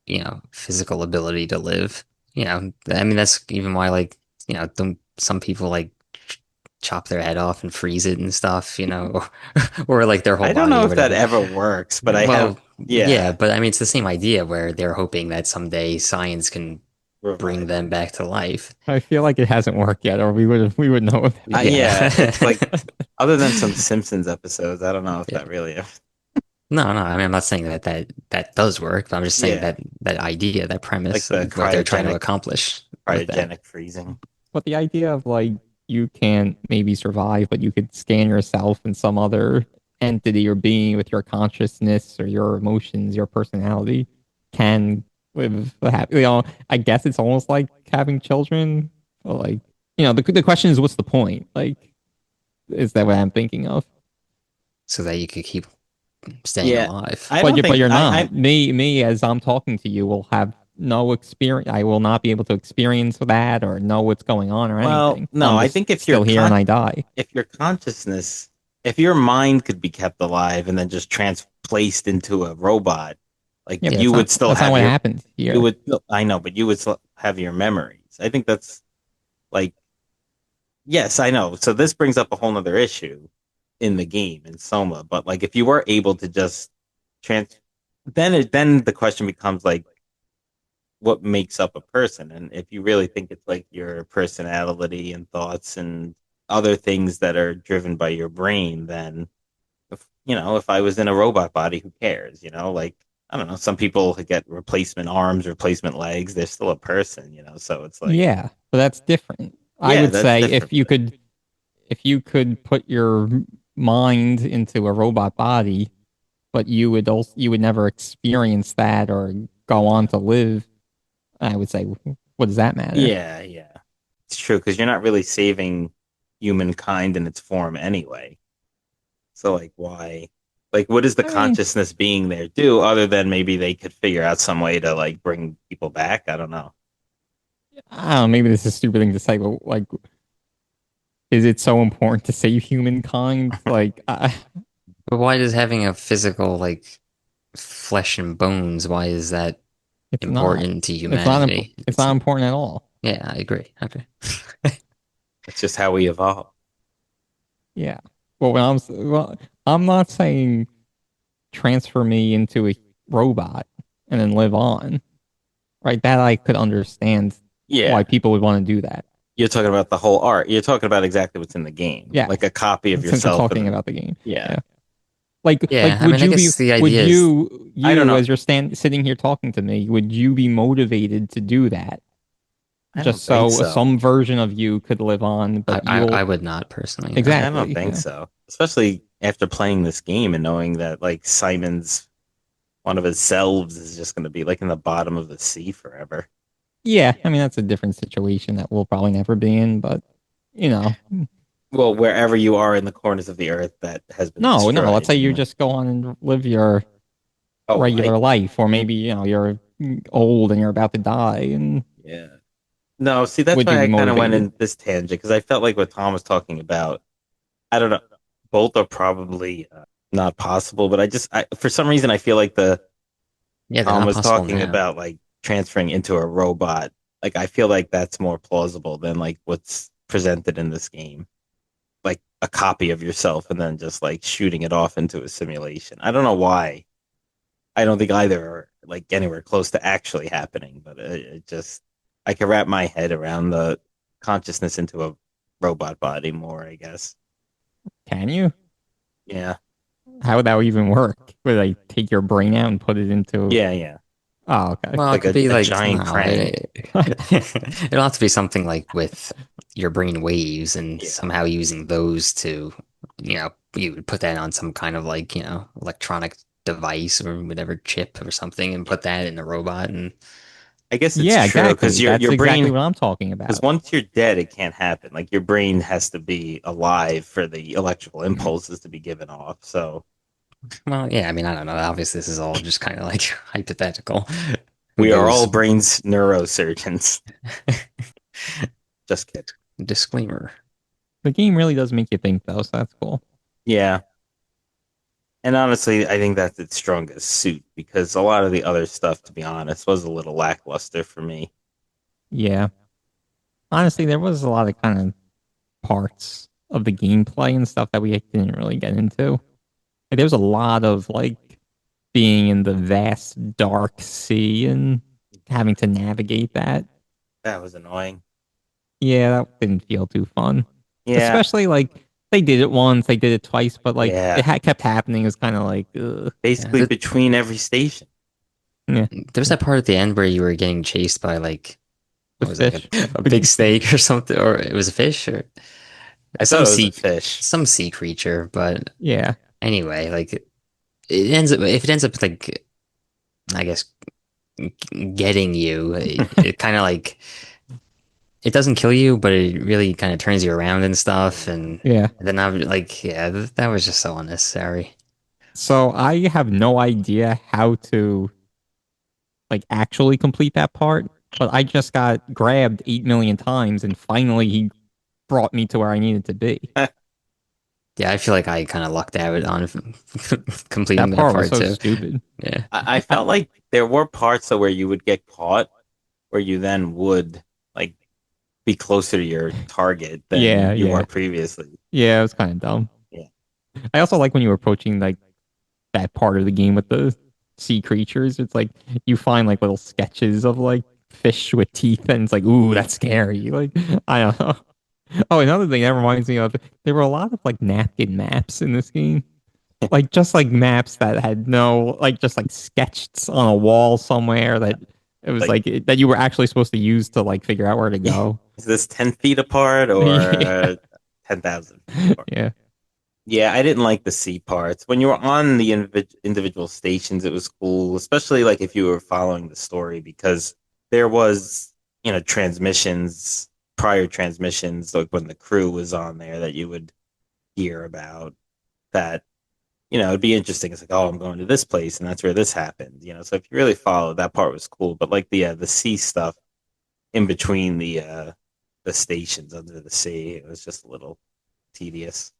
ability to live. I mean, that's even why, like, some people like chop their head off and freeze it and stuff, or like their whole I don't body know or if that whatever. ever works, but I have, Well, yeah, yeah, but I mean, it's the same idea where they're hoping that someday science can bring revive them them. back to life. I feel like it hasn't worked yet, or we would know about Yeah, it's like, it. other than some Simpsons episodes, I don't know if Yeah. that really, No, no. I mean, I'm not saying that does work, but I'm just saying yeah, that idea, that like premise the of what they're trying to accomplish with that. cryogenic freezing. But the idea of like you can't maybe survive, but you could scan yourself in some other entity or being with your consciousness or your emotions, your personality can live a happy. I guess it's almost like having children. Or like, the question is, what's the point? Like, is that what I'm thinking of? So that you could keep staying Yeah, alive. I But don't you, but think you're I not. Me, as I'm talking to you, will have no experience. I will not be able to experience that or know what's going on or well, anything. no, I'm I just think if still here and I die. if your consciousness, if your mind could be kept alive and then just transplaced into a robot, like Yeah, but you would still that's not have what your, happened you here. would, I know, but you would still have your memories. I think that's like, yes, I know. So this brings up a whole nother issue in the game in Soma, but like if you were able to just trans, then the question becomes like, what makes up a person? And if you really think it's like your personality and thoughts and other things that are driven by your brain, then if I was in a robot body, who cares? Like, I don't know, some people get replacement arms, replacement legs, they're still a person, so it's like, Yeah, but that's different. I yeah, would that's say different. if you could put your mind into a robot body, but you would never experience that or go on to live, I would say, what does that matter? Yeah, yeah, it's true because you're not really saving humankind in its form anyway. So like, why? Like, what does the I mean, consciousness being there do other than maybe they could figure out some way to like bring people back? I don't know. I don't know, maybe this is a stupid thing to say, but like, is it so important to save humankind? Like, But why does having a physical, like, flesh and bones, why is that it's not. important to It's not. humanity? It's not important at all. Yeah, I agree. Okay. It's just how we evolve. Yeah. I'm not saying transfer me into a robot and then live on. Right? That I could understand Yeah. why people would want to do that. You're talking about the whole art. You're talking about exactly what's in the game, Yeah. like a copy of Since we're yourself. talking And about the game. yeah, Yeah. Like Yeah, I mean, I guess the would idea is, I don't know. as you're sitting here talking to me, would you be motivated to do that? I don't Just think so so. some version of you could live on, I, but I, you'll I would not personally, no. I don't exactly. think Yeah. so. Especially after playing this game and knowing that like Simon's one of his selves is just going to be like in the bottom of the sea forever. Yeah, I mean that's a different situation that we'll probably never be in, but you know, Well, wherever you are in the corners of the earth that has been no. Let's destroyed. say you just go on and live your Oh, regular life, or maybe you're old and you're about to die, and yeah. No, see, that's would you why be I kind of went motivated? in this tangent because I felt like what Tom was talking about. I don't know. Both are probably not possible, but for some reason, I feel like the Yeah, they're Tom not was possible talking now. about like transferring into a robot. Like, I feel like that's more plausible than like what's presented in this game. Like, a copy of yourself and then just like shooting it off into a simulation. I don't know why. I don't think either are like anywhere close to actually happening, but it just I can wrap my head around the consciousness into a robot body more, I guess. Can you? Yeah. How would that even work? Would I take your brain out and put it into? Yeah, yeah. Oh, okay. Well, it Like could be a like giant no, crank. it'll have to be something like with your brain waves and Yeah. somehow using those to, you would put that on some kind of like, electronic device or whatever chip or something and Yeah. put that in the robot and I guess it's Yeah, true because exactly. That's your exactly brain what I'm talking because about. once you're dead, it can't happen. Like your brain has to be alive for the electrical impulses to be given off. So well, yeah, I mean, I don't know. Obviously, this is all just kind of like hypothetical. Who we are all knows? brains neurosurgeons. Just kidding. Disclaimer. The game really does make you think, though, so that's cool. Yeah. And honestly, I think that's its strongest suit because a lot of the other stuff, to be honest, was a little lackluster for me. Yeah. Honestly, there was a lot of kind of parts of the gameplay and stuff that we didn't really get into. Like, there's a lot of like being in the vast dark sea and having to navigate that. That was annoying. Yeah, that didn't feel too fun. Yeah. Especially like they did it once, they did it twice, but like Yeah. it kept happening. It was kind of like, ugh. Yeah, Basically between every station. Yeah, there was that part at the end where you were getting chased by like the what was it, like fish. a big snake or something, or it was a fish or I thought some it was a sea fish. some sea creature. But Yeah. anyway, like it ends up if it ends up like I guess getting you, it kind of like it doesn't kill you, but it really kind of turns you around and stuff. And Yeah. then I'm like, yeah, that was just so unnecessary. So I have no idea how to like actually complete that part, but I just got grabbed 8 million times and finally he brought me to where I needed to be. Yeah, I feel like I kind of lucked out on completing That that part was part so too. stupid. Yeah. I I, felt like there were parts where you would get caught where you then would like be closer to your target yeah, than you yeah. were previously. Yeah, it was kind of dumb. Yeah. I also like when you were approaching like that part of the game with the sea creatures. It's like you find like little sketches of like fish with teeth, and it's like, ooh, that's scary. Like, I don't know. Oh, another thing that reminds me of there were a lot of like napkin maps in this game. Like just like maps that had no like just like sketched on a wall somewhere that it was Like, like that you were actually supposed to use to like figure out where to go. is this 10 feet apart Yeah. or 10,000 feet apart? Yeah. Yeah, I didn't like the C parts. When you were on the individual stations, it was cool, especially like if you were following the story because there was, transmissions, prior transmissions, like when the crew was on there that you would hear about that, it'd be interesting. It's like, oh, I'm going to this place and that's where this happened, So if you really followed, that part was cool. But like the sea stuff in between the stations under the sea, it was just a little tedious.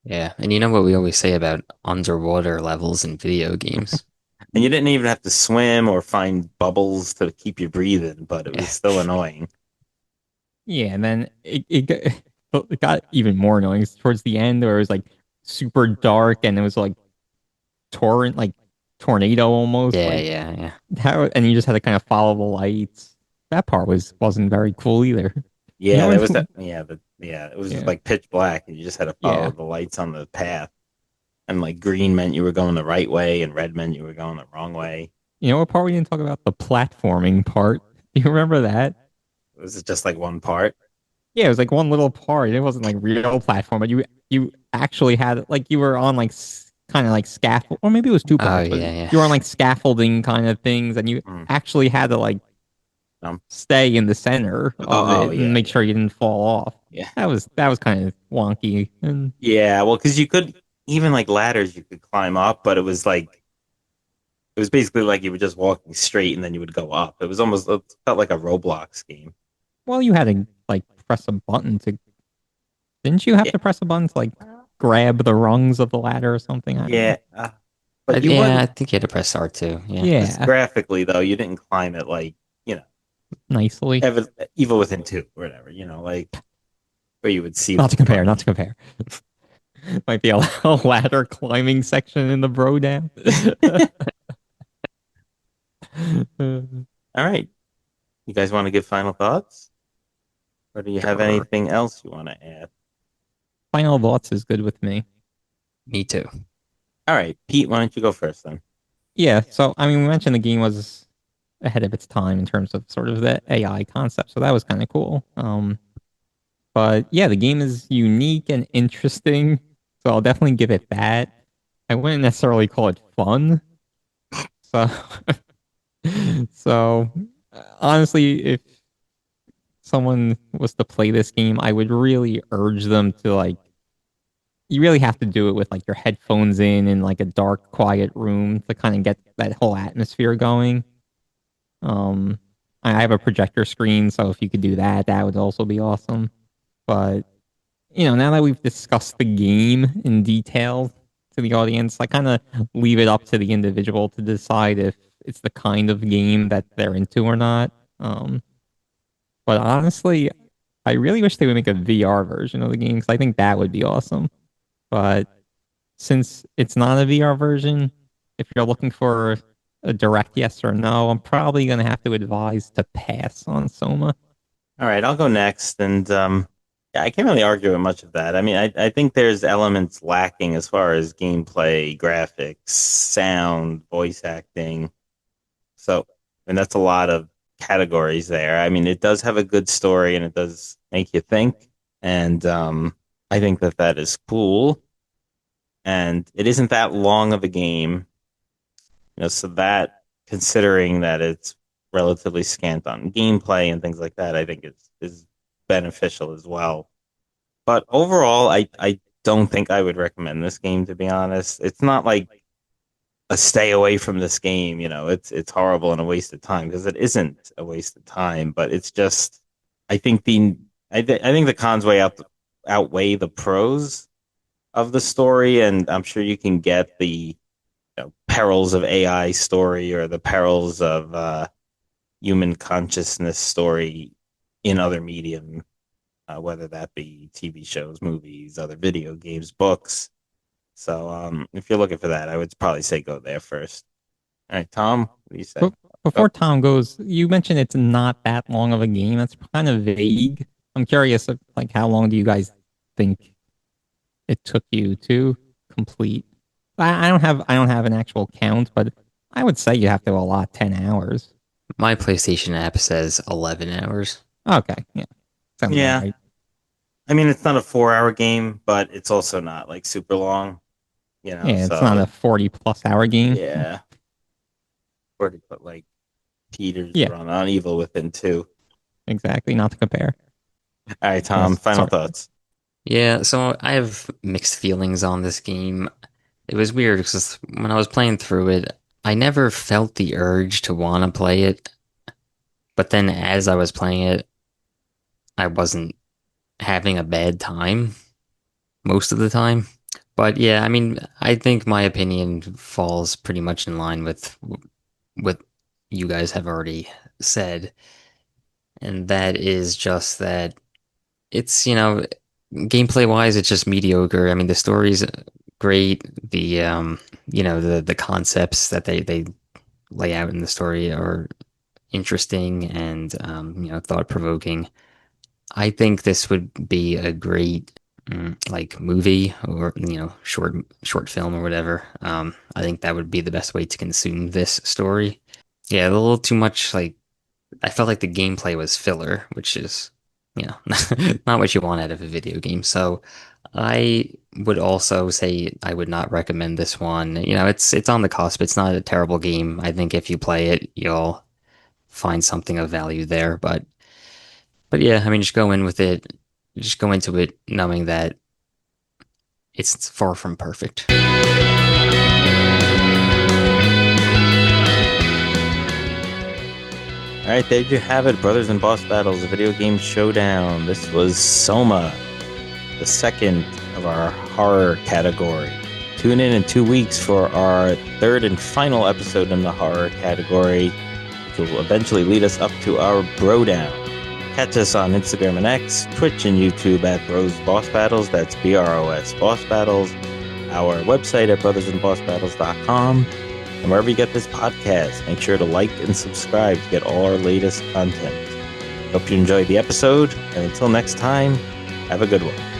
Yeah. And you know what we always say about underwater levels in video games? And you didn't even have to swim or find bubbles to keep you breathing, but it was Yeah. still annoying. Yeah, and then it got even more annoying towards the end where it was like super dark and it was like torrent, like tornado almost, Yeah, like yeah, yeah. how, and you just had to kind of follow the lights. That part wasn't very cool either. You Yeah, know there was what? that. Yeah, it was just Yeah, like pitch black, and you just had to follow yeah. the lights on the path. And like green meant you were going the right way, and red meant you were going the wrong way. You know what part we didn't talk about? The platforming part. Do you remember that? It was just like one part. Yeah, it was like one little part. It wasn't like real platform, but you actually had like you were on like kind of like scaffold, or maybe it was two Oh, parts, but yeah, yeah. you were on like scaffolding kind of things, and you Mm. actually had to like Um, stay in the center of oh, it and yeah, make sure you didn't fall off. yeah, That was kind of wonky, and yeah. Well, because you could even like ladders, you could climb up, but it was basically like you were just walking straight, and then you would go up. It felt like a Roblox game. well, you had to like press a button to. Didn't you have Yeah, to press a button to like grab the rungs of the ladder or something? I don't know. yeah. But you Yeah, wouldn't. I think you had to press R2. Yeah. Just Yeah, graphically though, you didn't climb it like nicely. Evil Within 2 or whatever. Like where you would see Not to them compare, running. not to compare. Might be a ladder climbing section in the bro down. All right. You guys want to give final thoughts? Or do you have Sure. anything else you want to add? Final thoughts is good with me. Me too. All right. Pete, why don't you go first then? Yeah, so I mean, we mentioned the game was ahead of its time in terms of sort of the AI concept, so that was kind of cool. But yeah, the game is unique and interesting, so I'll definitely give it that. I wouldn't necessarily call it fun. So, so honestly, if someone was to play this game, I would really urge them to like. You really have to do it with like your headphones in like a dark, quiet room to kind of get that whole atmosphere going. Um, I have a projector screen, so if you could do that, that would also be awesome. But now that we've discussed the game in detail to the audience, I kind of leave it up to the individual to decide if it's the kind of game that they're into or not. But honestly, I really wish they would make a VR version of the game because I think that would be awesome. But since it's not a VR version, if you're looking for a direct yes or no, I'm probably going to have to advise to pass on Soma. All right, I'll go next. And yeah, I can't really argue with much of that. I mean, I think there's elements lacking as far as gameplay, graphics, sound, voice acting. So, and that's a lot of categories there. I mean, it does have a good story and it does make you think. And I think that that is cool. And it isn't that long of a game. So that, considering that it's relatively scant on gameplay and things like that, I think is beneficial as well. But overall, I don't think I would recommend this game, to be honest. It's not like a stay away from this game, it's horrible and a waste of time, because it isn't a waste of time, but it's just I think I think the cons outweigh the pros of the story, and I'm sure you can get the perils of AI story or the perils of human consciousness story in other medium, whether that be TV shows, movies, other video games, books. So if you're looking for that, I would probably say go there first. All right, Tom, what do you say? Before Tom goes, you mentioned it's not that long of a game. That's kind of vague. I'm curious, like, how long do you guys think it took you to complete? I don't have an actual count, but I would say you have to allot 10 hours. My PlayStation app says 11 hours. Okay, yeah. Sounds Yeah. right. I mean, it's not a 4 hour game, but it's also not like super long, Yeah, it's not a 40+ hour game. Yeah. 40, but like Peter's Yeah. run on Evil Within 2. Exactly, not to compare. All right, Tom, Yes, final sorry. thoughts. Yeah, so I have mixed feelings on this game. It was weird because when I was playing through it, I never felt the urge to want to play it. But then as I was playing it, I wasn't having a bad time most of the time. But yeah, I mean, I think my opinion falls pretty much in line with what you guys have already said. And that is just that it's, gameplay wise, it's just mediocre. I mean, the story's great. The concepts that they lay out in the story are interesting and thought provoking. I think this would be a great like movie or short film or whatever. I think that would be the best way to consume this story. Yeah, a little too much. Like I felt like the gameplay was filler, which is not what you want out of a video game. So I would also say I would not recommend this one. It's on the cusp. It's not a terrible game. I think if you play it, you'll find something of value there. But yeah, I mean, just go in with it. Just go into it knowing that it's far from perfect. All right, there you have it, Brothers and Boss Battles, a video game showdown. This was Soma, the second of our horror category. Tune in 2 weeks for our third and final episode in the horror category, which will eventually lead us up to our Bro Down. Catch us on Instagram and X, Twitch and YouTube at Bros Boss Battles. That's BROS Boss Battles. Our website at brothersandbossbattles.com. And wherever you get this podcast, make sure to like and subscribe to get all our latest content. Hope you enjoyed the episode, and until next time, have a good one.